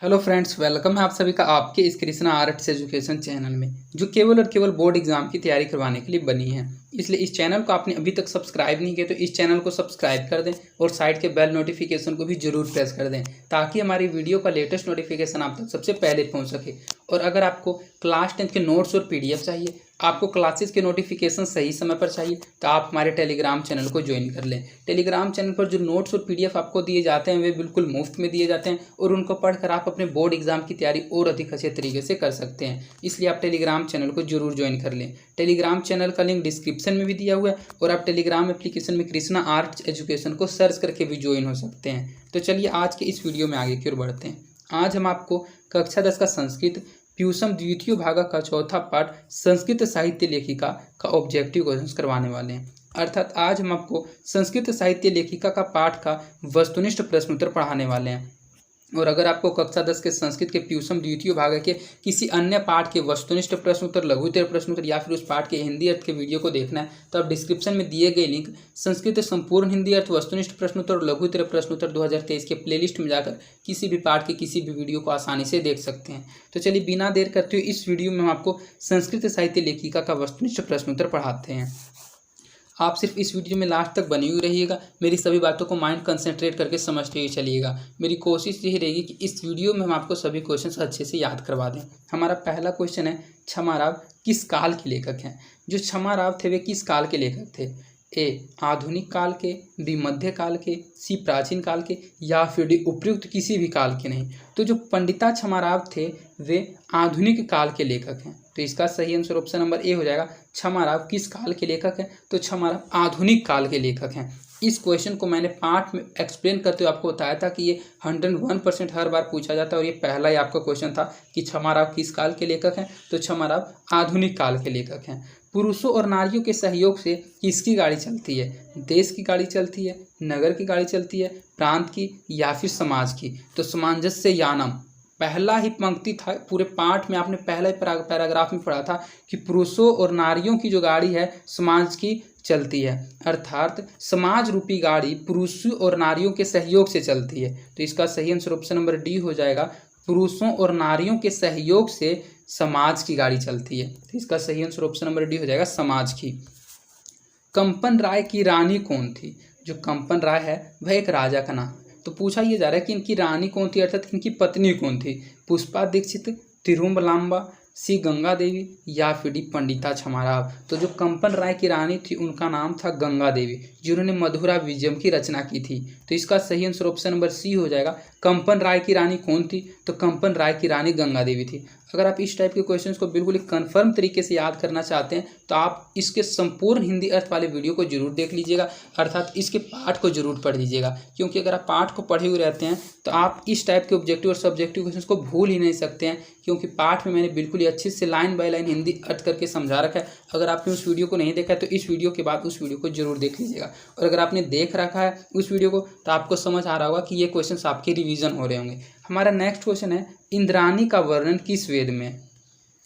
Hello friends, welcome है आप सभी का आपके इस कृष्णा आर्ट्स एजुकेशन चैनल में, जो केवल और केवल बोर्ड एग्जाम की तैयारी करवाने के लिए बनी है। इसलिए इस चैनल को आपने अभी तक सब्सक्राइब नहीं किया तो इस चैनल को सब्सक्राइब कर दें और साइड के बेल नोटिफिकेशन को भी जरूर प्रेस कर दें, ताकि हमारी वीडियो का लेटेस्ट नोटिफिकेशन आप तक सबसे पहले पहुंच सके। और अगर आपको क्लास 10 के नोट्स और पीडीएफ चाहिए, आपको क्लासेस के नोटिफिकेशन सही समय पर चाहिए, तो आप हमारे टेलीग्राम चैनल को ज्वाइन कर लें। टेलीग्राम चैनल पर जो नोट्स और पीडीएफ आपको दिए जाते हैं वे बिल्कुल मुफ्त में दिए जाते हैं और उनको पढ़कर आप अपने बोर्ड एग्जाम की तैयारी और अधिक अच्छे तरीके से कर सकते हैं। इसलिए आप टेलीग्राम चैनल को जरूर ज्वाइन कर लें। टेलीग्राम चैनल का लिंक डिस्क्रिप्शन में भी दिया हुआ है और आप टेलीग्राम एप्लीकेशन में कृष्णा आर्ट्स एजुकेशन को सर्च करके भी ज्वाइन हो सकते हैं। तो चलिए आज के इस वीडियो में आगे की ओर बढ़ते हैं। आज हम आपको कक्षा 10 का संस्कृत प्यूसम द्वितीय भाग का चौथा पाठ संस्कृत साहित्य लेखिका का ऑब्जेक्टिव क्वेश्चन करवाने वाले हैं। अर्थात आज हम आपको संस्कृत साहित्य लेखिका का पाठ का वस्तुनिष्ठ प्रश्न उत्तर पढ़ाने वाले हैं। और अगर आपको कक्षा 10 के संस्कृत के प्यूसम द्वितीय भाग के किसी अन्य पाठ के वस्तुनिष्ठ प्रश्न उत्तर, लघुत्तर प्रश्न उत्तर या फिर उस पाठ के हिंदी अर्थ के वीडियो को देखना है, तो आप डिस्क्रिप्शन में दिए गए लिंक संस्कृत संपूर्ण हिंदी अर्थ वस्तुनिष्ठ प्रश्न उत्तर और लघुत्तर प्रश्न उत्तर 2023 के प्लेलिस्ट में जाकर किसी भी पाठ के किसी भी वीडियो को आसानी से देख सकते हैं। तो चलिए बिना देर करते हुए इस वीडियो में हम आपको संस्कृत साहित्य लेखिका का वस्तुनिष्ठ प्रश्न उत्तर पढ़ाते हैं। आप सिर्फ इस वीडियो में लास्ट तक बने हुए रहिएगा, मेरी सभी बातों को माइंड कंसंट्रेट करके समझते हुए चलिएगा। मेरी कोशिश यही रहेगी कि इस वीडियो में हम आपको सभी क्वेश्चंस अच्छे से याद करवा दें। हमारा पहला क्वेश्चन है, क्षमाराव किस काल के लेखक हैं? जो क्षमाराव थे वे किस काल के लेखक थे? ए आधुनिक काल के, बी मध्य काल के, सी प्राचीन काल के या फिर डी उपयुक्त किसी भी काल के नहीं। तो जो पंडिता क्षमाराव थे वे आधुनिक काल के लेखक हैं। तो इसका सही आंसर ऑप्शन नंबर ए हो जाएगा। क्षमाराव किस काल के लेखक हैं? तो क्षमाराव आधुनिक काल के लेखक हैं। इस क्वेश्चन को मैंने पाठ में एक्सप्लेन करते हुए आपको बताया था कि ये 101% हर बार पूछा जाता है और ये पहला ही आपका क्वेश्चन था कि क्षमाराव किस काल के लेखक हैं? तो क्षमाराव आधुनिक काल के लेखक हैं। पुरुषों और नारियों के सहयोग से किसकी गाड़ी चलती है? देश की गाड़ी चलती है, नगर की गाड़ी चलती है, प्रांत की या फिर समाज की? तो सामंजस्य यानम पहला ही पंक्ति था पूरे पाठ में, आपने पहला ही पैराग्राफ में पढ़ा था कि पुरुषों और नारियों की जो गाड़ी है समाज की चलती है, अर्थात समाज रूपी गाड़ी पुरुषों और नारियों के सहयोग से चलती है। तो इसका सही आंसर ऑप्शन नंबर डी हो जाएगा। पुरुषों और नारियों के सहयोग से समाज की गाड़ी चलती है। तो इसका सही आंसर ऑप्शन नंबर डी हो जाएगा, समाज की। कंपन राय की रानी कौन थी? जो कंपन राय है वह एक राजा का नाम। तो पूछा यह जा रहा है कि इनकी रानी कौन थी, अर्थात इनकी पत्नी कौन थी? पुष्पा दीक्षित, तिरुमलांबा, सी गंगा देवी या फिर डी पंडिता क्षमाराव? तो जो कंपन राय की रानी थी उनका नाम था गंगा देवी, जिन्होंने मधुरा विजयम की रचना की थी। तो इसका सही आंसर ऑप्शन नंबर सी हो जाएगा। कंपन राय की रानी कौन थी? तो कंपन राय की रानी गंगा देवी थी। अगर आप इस टाइप के क्वेश्चंस को बिल्कुल कंफर्म तरीके से याद करना चाहते हैं तो आप इसके संपूर्ण हिंदी अर्थ वाले वीडियो को जरूर देख लीजिएगा, अर्थात इसके पाठ को जरूर पढ़ लीजिएगा। क्योंकि अगर आप पाठ को पढ़े हुए रहते हैं तो आप इस टाइप के ऑब्जेक्टिव और सब्जेक्टिव क्वेश्चंस को भूल ही नहीं सकते हैं, क्योंकि पाठ में मैंने बिल्कुल ही अच्छे से लाइन बाय लाइन हिंदी अर्थ करके समझा रखा है। अगर आपने उस वीडियो को नहीं देखा है तो इस वीडियो के बाद उस वीडियो को जरूर देख लीजिएगा। और अगर आपने देख रखा है उस वीडियो को तो आपको समझ आ रहा होगा कि ये क्वेश्चंस आपके रिवीजन हो रहे होंगे। हमारा नेक्स्ट क्वेश्चन है, इंद्राणी का वर्णन किस वेद में?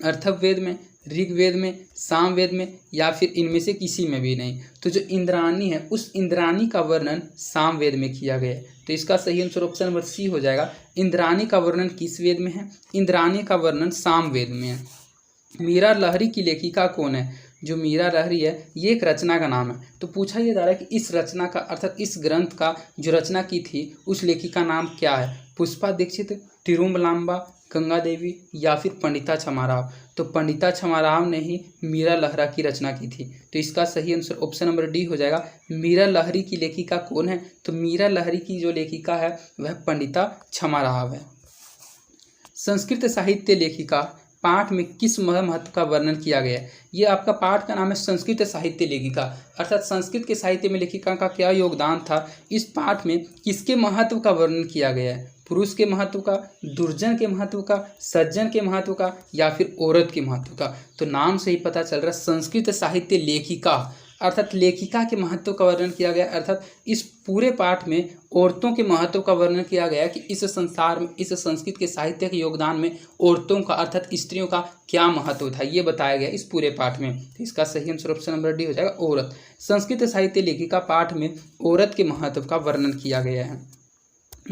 अर्थवेद में, ऋग्वेद में, सामवेद में या फिर इनमें से किसी में भी नहीं। तो जो इंद्राणी है उस इंद्राणी का वर्णन सामवेद में किया गया है। तो इसका सही आंसर ऑप्शन नंबर सी हो जाएगा। इंद्राणी का वर्णन किस वेद में है? इंद्राणी का वर्णन सामवेद में है। मीरा लहरी की लेखिका कौन है? जो मीरा लहरी है ये एक रचना का नाम है। तो पूछा यह जा रहा है कि इस रचना का, अर्थात इस ग्रंथ का जो रचना की थी उस लेखिका का नाम क्या है? पुष्पा दीक्षित, तिरुमलांबा, गंगा देवी या फिर पंडिता क्षमाराव? तो पंडिता क्षमाराव ने ही मीरा लहरा की रचना की थी। तो इसका सही आंसर ऑप्शन नंबर डी हो जाएगा। मीरा लहरी की लेखिका कौन है? तो मीरा लहरी की जो लेखिका है वह पंडिता क्षमाराव है। संस्कृत साहित्य लेखिका पाठ में किस महत्व का वर्णन किया गया है? ये आपका पाठ का नाम है संस्कृत साहित्य लेखिका, अर्थात संस्कृत के साहित्य में लेखिका का क्या योगदान था। इस पाठ में किसके महत्व का वर्णन किया गया है? पुरुष के महत्व का, दुर्जन के महत्व का, सज्जन के महत्व का या फिर औरत के महत्व का? तो नाम से ही पता चल रहा है संस्कृत साहित्य लेखिका, अर्थात लेखिका के महत्व का वर्णन किया गया। अर्थात इस पूरे पाठ में औरतों के महत्व का वर्णन किया गया कि इस संसार में, इस संस्कृत के साहित्य के योगदान में औरतों का, अर्थात स्त्रियों का क्या महत्व था, ये बताया गया इस पूरे पाठ में। तो इसका सही आंसर ऑप्शन नंबर डी हो जाएगा, औरत। संस्कृत साहित्य लेखिका पाठ में औरत के महत्व का वर्णन किया गया है।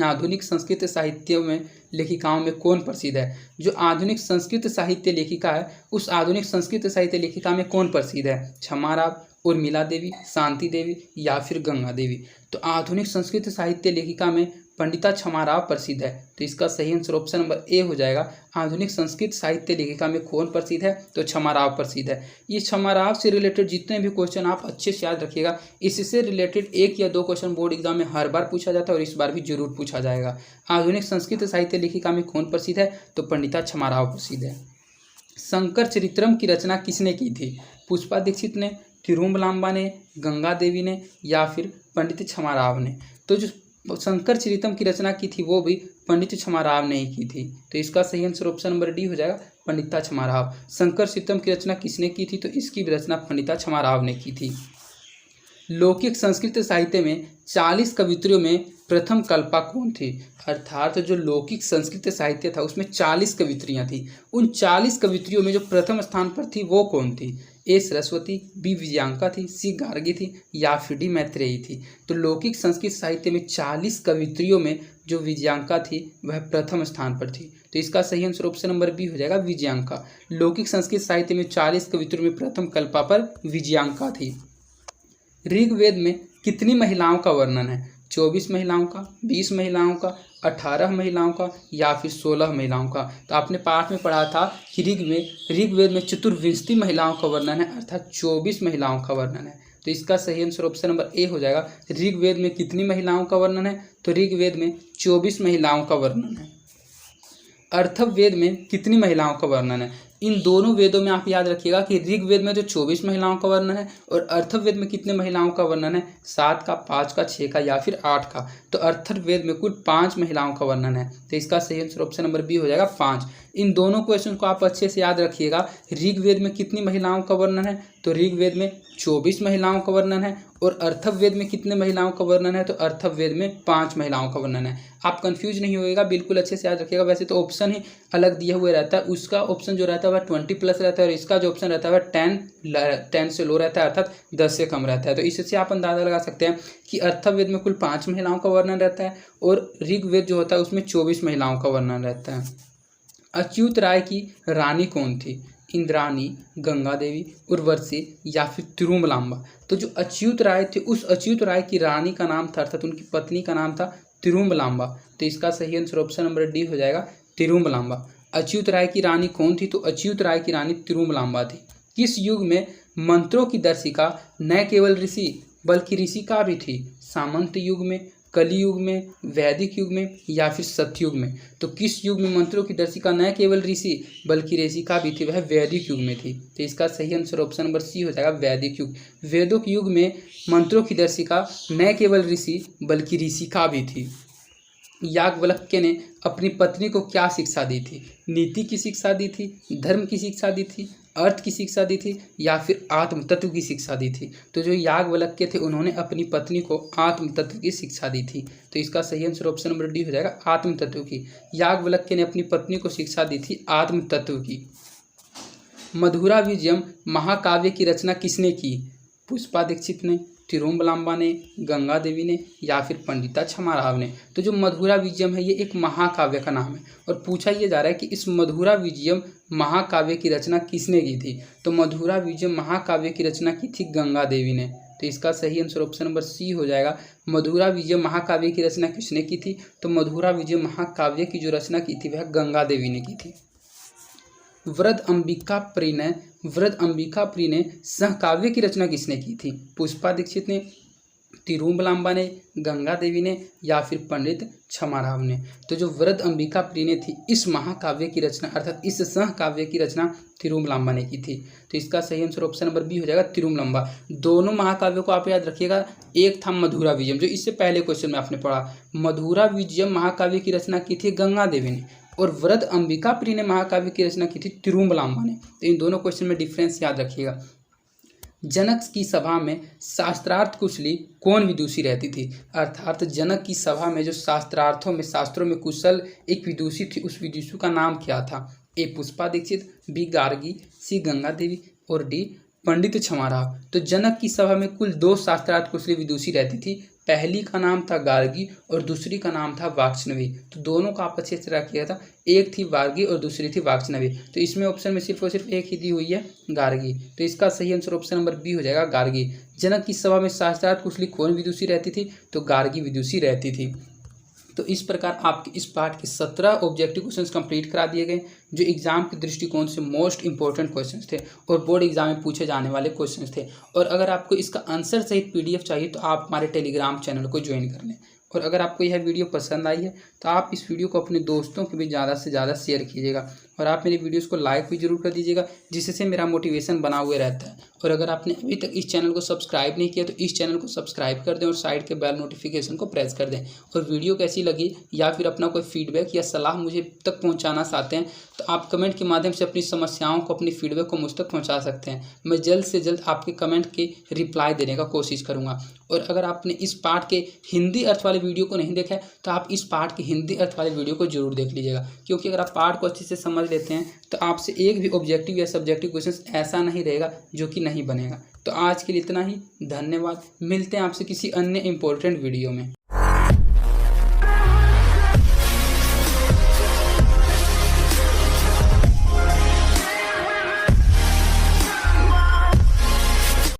आधुनिक संस्कृत साहित्य में लेखिकाओं में कौन प्रसिद्ध है? जो आधुनिक संस्कृत साहित्य लेखिका है उस आधुनिक संस्कृत साहित्य लेखिका में कौन प्रसिद्ध है? क्षमाराव, उर्मिला देवी, शांति देवी या फिर गंगा देवी? तो आधुनिक संस्कृत साहित्य लेखिका में पंडिता क्षमाराव प्रसिद्ध है। तो इसका सही आंसर ऑप्शन नंबर ए हो जाएगा। आधुनिक संस्कृत साहित्य लेखिका में कौन प्रसिद्ध है? तो क्षमाराव प्रसिद्ध है। ये क्षमाराव से रिलेटेड जितने भी क्वेश्चन आप अच्छे से याद रखिएगा। इससे रिलेटेड 1 या 2 क्वेश्चन बोर्ड एग्जाम में हर बार पूछा जाता है और इस बार भी जरूर पूछा जाएगा। आधुनिक संस्कृत साहित्य लेखिका में कौन प्रसिद्ध है? तो पंडिता क्षमाराव प्रसिद्ध है। शंकर चरित्रम की रचना किसने की थी? पुष्पा दीक्षित ने, तिरुमलांबा ने, गंगा देवी ने या फिर पंडित क्षमाराव ने? तो जो शंकर चरित्रम की रचना की थी वो भी पंडित क्षमाराव ने ही की थी। तो इसका सही आंसर ऑप्शन नंबर डी हो जाएगा, पंडिता क्षमाराव। शंकर चरित्रम की रचना किसने की थी? तो इसकी रचना पंडिता क्षमाराव ने की थी। लौकिक संस्कृत साहित्य में 40 कवित्रियों में प्रथम कल्पा कौन थी? अर्थात जो लौकिक संस्कृत साहित्य था उसमें 40 कवित्रियाँ थी। उन 40 कवित्रियों में जो प्रथम स्थान पर थी वो कौन थी? ए सरस्वती, बी विजयांका थी, सी गार्गी थी या फिर डी मैत्रेयी थी? तो लौकिक संस्कृत साहित्य में 40 कवित्रियों में जो विजयांका थी वह प्रथम स्थान पर थी। तो इसका सही आंसर ऑप्शन नंबर बी हो जाएगा, विजयांका। लौकिक संस्कृत साहित्य में 40 कवित्रियों में प्रथम कल्पा पर विजयांका थी। ऋग्वेद में कितनी महिलाओं का वर्णन है? 24 महिलाओं का, 20 महिलाओं का, 18 महिलाओं का या फिर 16 महिलाओं का? तो आपने पाठ में पढ़ा था कि ऋग्वेद में चतुर्विंशति महिलाओं का वर्णन है, अर्थात 24 महिलाओं का वर्णन है। तो इसका सही आंसर ऑप्शन नंबर ए हो जाएगा। ऋग्वेद में कितनी महिलाओं का वर्णन है? तो ऋग्वेद में 24 महिलाओं का वर्णन है। अर्थववेद में कितनी महिलाओं का वर्णन है? इन दोनों वेदों में आप याद रखिएगा कि ऋग्वेद में जो 24 महिलाओं का वर्णन है और अर्थववेद में कितने महिलाओं का वर्णन है? 7 का, 5 का, 6 का या फिर 8 का? तो अर्थववेद में कुल 5 महिलाओं का वर्णन है। तो इसका सही आंसर ऑप्शन नंबर बी हो जाएगा, 5। इन दोनों क्वेश्चन को आप अच्छे से याद रखिएगा। ऋग्वेद में कितनी महिलाओं का वर्णन है? तो ऋग्वेद में 24 महिलाओं का वर्णन है और अर्थववेद में कितने महिलाओं का वर्णन है? तो अर्थववेद में 5 महिलाओं का वर्णन है। आप कंफ्यूज नहीं होइएगा, बिल्कुल अच्छे से याद रखिएगा। वैसे तो ऑप्शन ही अलग दिया हुआ रहता है, उसका ऑप्शन जो रहता है वह 20 प्लस रहता है और इसका जो ऑप्शन रहता है वह 10 से लो रहता है, अर्थात 10 से कम रहता है। तो इससे आप अंदाजा लगा सकते हैं कि अर्थववेद में कुल 5 महिलाओं का वर्णन रहता है और ऋग्वेद जो होता है उसमें 24 महिलाओं का वर्णन रहता है। अच्युत राय की रानी कौन थी? इंद्राणी, गंगा देवी, उर्वशी या फिर तिरुमलांबा? तो जो अच्युत राय थे उस अच्युत राय की रानी का नाम था, अर्थात उनकी पत्नी का नाम था तिरुमलांबा। तो इसका सही आंसर ऑप्शन नंबर डी हो जाएगा, तिरुमलांबा। अच्युत राय की रानी कौन थी? तो अच्युत राय की रानी तिरुमलांबा थी। किस युग में मंत्रों की दर्शिका न केवल ऋषि बल्कि ऋषिका भी थी? सामंत युग में, कलियुग में, वैदिक युग में या फिर सतयुग में? तो किस युग में मंत्रों की दर्शिका न केवल ऋषि बल्कि ऋषिका भी थी? वह वैदिक युग में थी। तो इसका सही आंसर ऑप्शन नंबर सी हो जाएगा, वैदिक युग। वैदिक युग में मंत्रों की दर्शिका न केवल ऋषि बल्कि ऋषिका भी थी। याज्ञवल्क्य ने अपनी पत्नी को क्या शिक्षा दी थी? नीति की शिक्षा दी थी, धर्म की शिक्षा दी थी, अर्थ की शिक्षा दी थी या फिर आत्म तत्व की शिक्षा दी थी? तो जो याज्ञवल्क्य थे उन्होंने अपनी पत्नी को आत्म तत्व की शिक्षा दी थी। तो इसका सही आंसर ऑप्शन नंबर डी हो जाएगा, आत्म तत्व की। याज्ञवल्क्य ने अपनी पत्नी को शिक्षा दी थी आत्म तत्व की। मधुरा विजयम महाकाव्य की रचना किसने की? पुष्पा दीक्षित ने, तिरुमलांबा ने, गंगा देवी ने या फिर पंडिता क्षमाराव ने? तो जो मधुरा विजयम है ये एक महाकाव्य का नाम है और पूछा ये जा रहा है कि इस मधुरा विजयम महाकाव्य की रचना किसने की थी? तो मधुरा विजयम महाकाव्य की रचना की थी गंगा देवी ने। तो इसका सही आंसर ऑप्शन नंबर सी हो जाएगा, मधुरा विजयम महाकाव्य की रचना किसने की थी? तो मधुरा विजयम महाकाव्य की जो रचना की थी वह गंगा देवी ने की थी। वृद्ध अंबिकाप्रिय ने सहकाव्य की रचना किसने की थी? पुष्पा दीक्षित ने, तिरुमलांबा ने, गंगा देवी ने या फिर पंडित क्षमाराव ने? तो जो वृद्ध अंबिकाप्रिय ने थी इस महाकाव्य की रचना अर्थात इस सहकाव्य की रचना तिरुमलांबा ने की थी। तो इसका सही आंसर ऑप्शन नंबर बी हो जाएगा, तिरुमलांबा। दोनों महाकाव्यों को आप याद रखिएगा। एक था मधुरा विजयम जो इससे पहले क्वेश्चन में आपने पढ़ा, मधुरा विजयम महाकाव्य की रचना की थी गंगा देवी ने और वृद्ध अंबिकाप्रिय ने महाकाव्य की रचना की थी तिरुमलांबा ने। तो इन दोनों क्वेश्चन में डिफरेंस याद रखिएगा। जनक की सभा में शास्त्रार्थ कुशली कौन विदुषी रहती थी? अर्थात जनक की सभा में जो शास्त्रों में कुशल एक विदुषी थी उस विदुषी का नाम क्या था? ए पुष्पा दीक्षित, बी गार्गी, सी गंगा देवी और डी पंडित क्षमाराव? तो जनक की सभा में कुल 2 शास्त्रार्थ कुशली विदुषी रहती थी, पहली का नाम था गार्गी और दूसरी का नाम था वाग्चनवी। तो दोनों का आपस में चर्चा किया था, एक थी वार्गी और दूसरी थी वाग्चनवी। तो इसमें ऑप्शन में सिर्फ और सिर्फ एक ही दी हुई है, गार्गी। तो इसका सही आंसर ऑप्शन नंबर बी हो जाएगा, गार्गी। जनक की सभा में शास्त्रार्थ कुशली कौन विदुषी रहती थी? तो गार्गी विदुषी रहती थी। तो इस प्रकार आपके इस पार्ट के 17 ऑब्जेक्टिव क्वेश्चंस कंप्लीट करा दिए गए, जो एग्जाम के दृष्टिकोण से मोस्ट इंपॉर्टेंट क्वेश्चंस थे और बोर्ड एग्जाम में पूछे जाने वाले क्वेश्चंस थे। और अगर आपको इसका आंसर सहित पीडीएफ चाहिए तो आप हमारे टेलीग्राम चैनल को ज्वाइन कर लें। और अगर आपको यह वीडियो पसंद आई है तो आप इस वीडियो को अपने दोस्तों के भी ज़्यादा से ज़्यादा शेयर कीजिएगा और आप मेरी वीडियोस को लाइक भी जरूर कर दीजिएगा, जिससे मेरा मोटिवेशन बना हुआ रहता है। और अगर आपने अभी तक इस चैनल को सब्सक्राइब नहीं किया तो इस चैनल को सब्सक्राइब कर दें और साइड के बेल नोटिफिकेशन को प्रेस कर दें। और वीडियो कैसी लगी या फिर अपना कोई फीडबैक या सलाह मुझे तक पहुंचाना चाहते हैं तो आप कमेंट के माध्यम से अपनी समस्याओं को, अपनी फीडबैक को मुझ तक पहुंचा सकते हैं। मैं जल्द से जल्द आपके कमेंट के रिप्लाई देने का कोशिश करूँगा। और अगर आपने इस पार्ट के हिंदी अर्थ वाले वीडियो को नहीं देखा है तो आप इस पार्ट के हिंदी अर्थ वाले वीडियो को जरूर देख लीजिएगा, क्योंकि अगर आप पार्ट को अच्छे से समझ लेते हैं तो आपसे एक भी ऑब्जेक्टिव या सब्जेक्टिव क्वेश्चन ऐसा नहीं रहेगा जो कि नहीं बनेगा। तो आज के लिए इतना ही, धन्यवाद। मिलते हैं आपसे किसी अन्य इंपॉर्टेंट वीडियो में।